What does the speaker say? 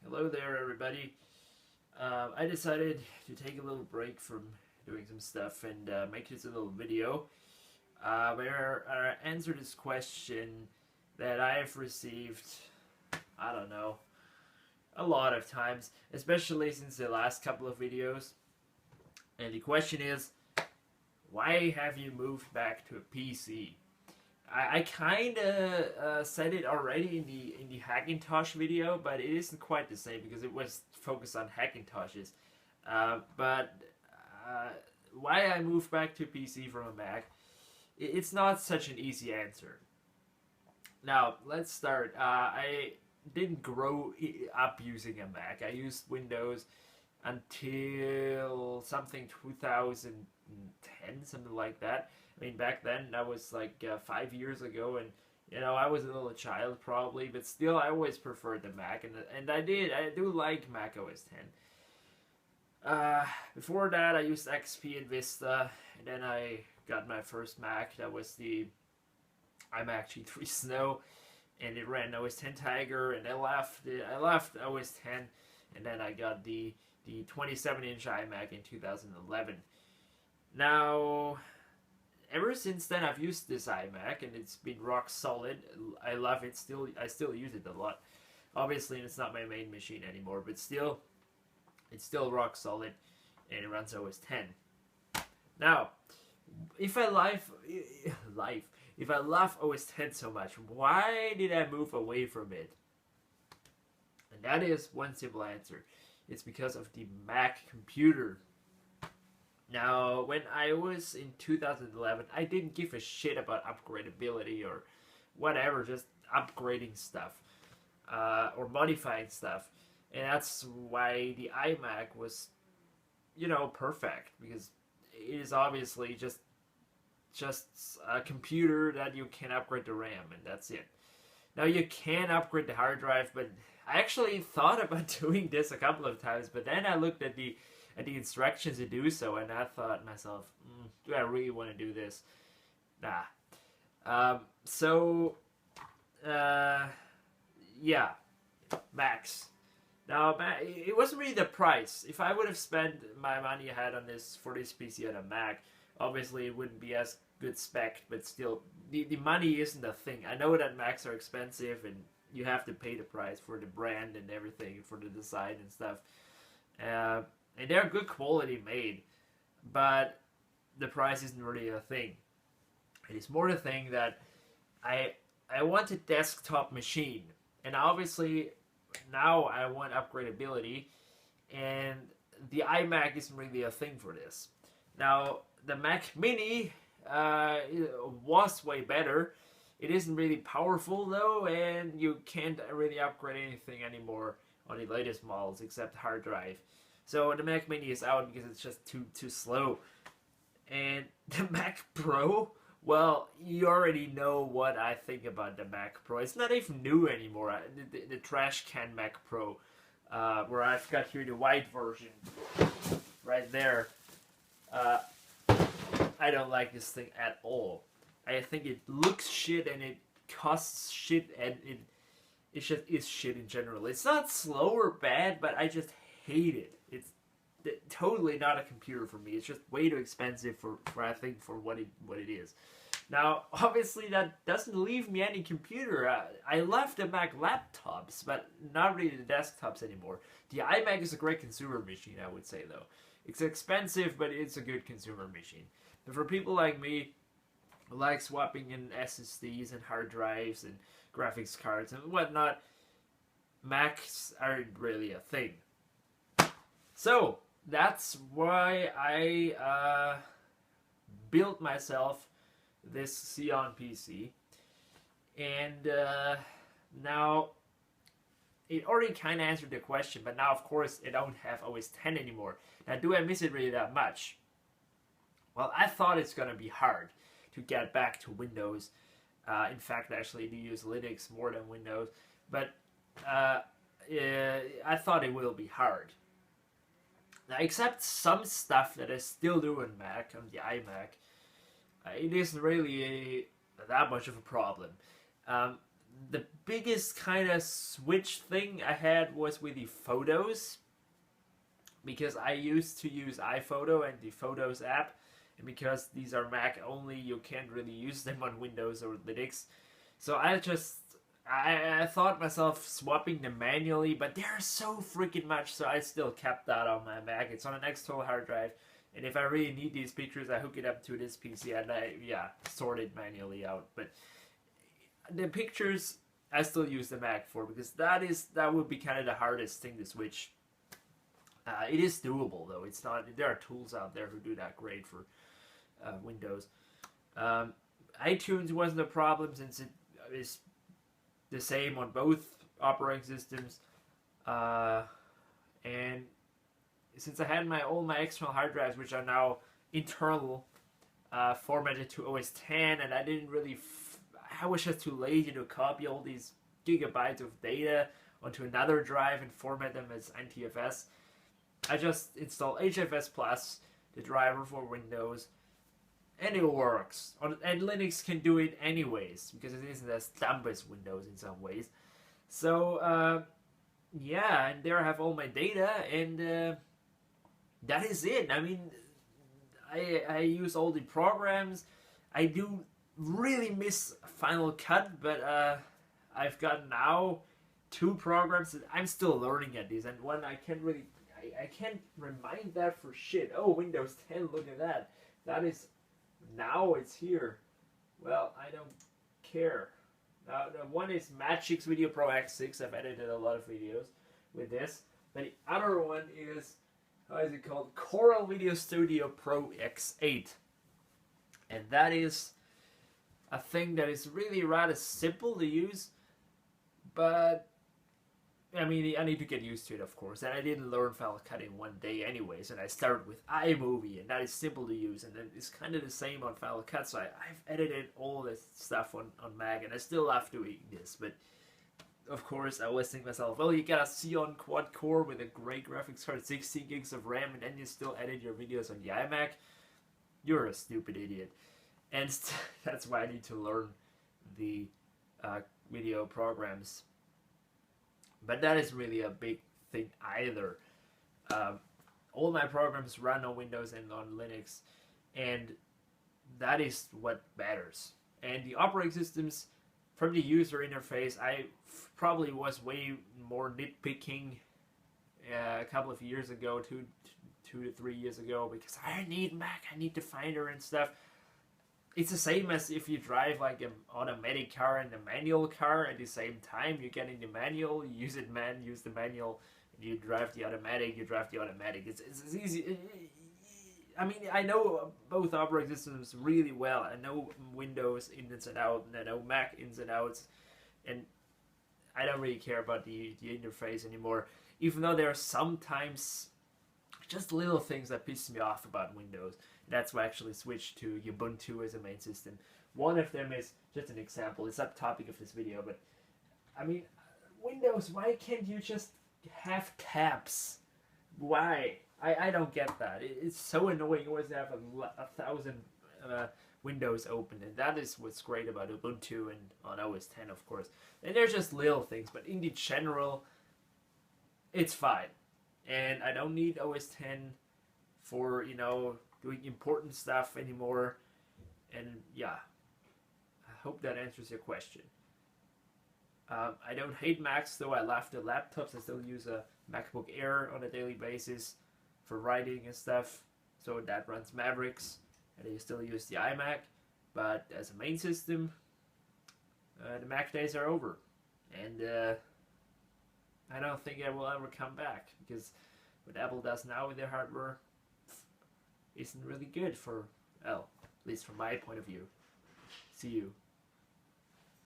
Hello there, everybody. I decided to take a little break from doing some stuff and make this a little video where I answer this question that I have received, I don't know, a lot of times, especially since the last couple of videos. And the question is, why have you moved back to a PC? I kind of said it already in the Hackintosh video, but it isn't quite the same because it was focused on Hackintoshes. But why I moved back to PC from a Mac, it's not such an easy answer. Now let's start. I didn't grow up using a Mac. I used Windows until something 2010, something like that. I mean, back then that was like 5 years ago, and I was a little child probably, but still I always preferred the Mac, and I do like Mac OS 10. Before that, I used XP and Vista, and then I got my first Mac. That was the iMac G3 Snow, and it ran OS 10 Tiger, and I left OS 10, and then I got the 27-inch iMac in 2011. Now, ever since then, I've used this iMac, and it's been rock solid. I love it. I still use it a lot. Obviously, it's not my main machine anymore, but still, it's still rock solid, and it runs OS 10. Now, if I love OS 10 so much, why did I move away from it? And that is one simple answer. It's because of the Mac computer. Now, when I was in 2011, I didn't give a shit about upgradability or whatever, just upgrading stuff or modifying stuff. And that's why the iMac was, perfect, because it is obviously just a computer that you can upgrade the RAM, and that's it. Now, you can upgrade the hard drive, but I actually thought about doing this a couple of times, but then I looked at the instructions to do so, and I thought to myself, do I really want to do this? Nah. Yeah, Macs. Now, it wasn't really the price. If I would have spent my money I had on this for this PC on a Mac, obviously it wouldn't be as good spec, but still, the money isn't a thing. I know that Macs are expensive, and you have to pay the price for the brand and everything, for the design and stuff. And they're good quality made, but the price isn't really a thing. It is more the thing that I want a desktop machine, and obviously now I want upgradability, and the iMac isn't really a thing for this. Now, the Mac Mini was way better. It isn't really powerful though, and you can't really upgrade anything anymore on the latest models except hard drive. So the Mac Mini is out because it's just too slow. And the Mac Pro, well, you already know what I think about the Mac Pro. It's not even new anymore. The trash can Mac Pro, where I've got here the white version, right there. I don't like this thing at all. I think it looks shit and it costs shit, and it just is shit in general. It's not slow or bad, but I just hate it. It's totally not a computer for me. It's just way too expensive for I think for what it is. Now, obviously, that doesn't leave me any computer. I love the Mac laptops, but not really the desktops anymore. The iMac is a great consumer machine, I would say, though. It's expensive, but it's a good consumer machine. But for people like me, who like swapping in SSDs and hard drives and graphics cards and whatnot, Macs aren't really a thing. So, that's why I built myself this Xeon PC. And now, it already kind of answered the question, but now, of course, I don't have OS 10 anymore. Now, do I miss it really that much? Well, I thought it's going to be hard to get back to Windows. In fact, actually, I do use Linux more than Windows. But I thought it will be hard. Now, except some stuff that I still do on Mac, on the iMac, it isn't really that much of a problem. the biggest kind of switch thing I had was with the photos, because I used to use iPhoto and the Photos app, and because these are Mac only, you can't really use them on Windows or Linux. So I thought myself swapping them manually, but they're so freaking much, so I still kept that on my Mac. It's on an external hard drive, and if I really need these pictures, I hook it up to this PC and I sort it manually out. But the pictures I still use the Mac for, because that would be kind of the hardest thing to switch. It is doable though. It's not. There are tools out there who do that great for Windows. iTunes wasn't a problem since it is the same on both operating systems, and since I had all my external hard drives, which are now internal, formatted to OS 10, and I didn't really. I was just too lazy to copy all these gigabytes of data onto another drive and format them as NTFS. I just installed HFS Plus, the driver for Windows, and it works. And Linux can do it anyways, because it isn't as dumb as Windows in some ways. So, yeah, and there I have all my data, and that is it. I mean, I use all the programs. I do really miss Final Cut, but I've got now 2 programs that I'm still learning at these, and one I can't really... I can't remind that for shit. Oh, Windows 10, look at that. That is, now it's here. Well, I don't care. Now, the one is Magix Video Pro X6. I've edited a lot of videos with this. But the other one is, how is it called? Corel Video Studio Pro X8. And that is a thing that is really rather simple to use, but I mean, I need to get used to it, of course, and I didn't learn Final Cut in one day anyways, and I started with iMovie, and that is simple to use, and then it's kind of the same on Final Cut, so I've edited all this stuff on Mac, and I still love doing this, but of course, I always think to myself, well, you got a Xeon quad-core with a great graphics card, 16 gigs of RAM, and then you still edit your videos on the iMac? You're a stupid idiot. And that's why I need to learn the video programs. But that is really a big thing either. All my programs run on Windows and on Linux, and that is what matters. And the operating systems, from the user interface, I probably was way more nitpicking a couple of years ago, two to 3 years ago, because I need Mac, I need the Finder and stuff. It's the same as if you drive like an automatic car and a manual car at the same time. You get in the manual, you use the manual, and you drive the automatic, It's easy. I mean, I know both operating systems really well. I know Windows ins and out, and I know Mac ins and outs, and I don't really care about the interface anymore. Even though there are sometimes just little things that piss me off about Windows. That's why I actually switched to Ubuntu as a main system. One of them is just an example. It's not the topic of this video, but I mean, Windows, why can't you just have tabs? Why? I don't get that. It's so annoying always to have a thousand windows open, and that is what's great about Ubuntu and on OS 10, of course. And they're just little things, but in the general, it's fine. And I don't need OS 10 for, doing important stuff anymore. And yeah, I hope that answers your question. I don't hate Macs, though. I love the laptops. I still use a MacBook Air on a daily basis for writing and stuff. So that runs Mavericks. And I still use the iMac. But as a main system, the Mac days are over. And I don't think I will ever come back, because what Apple does now with their hardware isn't really good for, well, at least from my point of view. See you.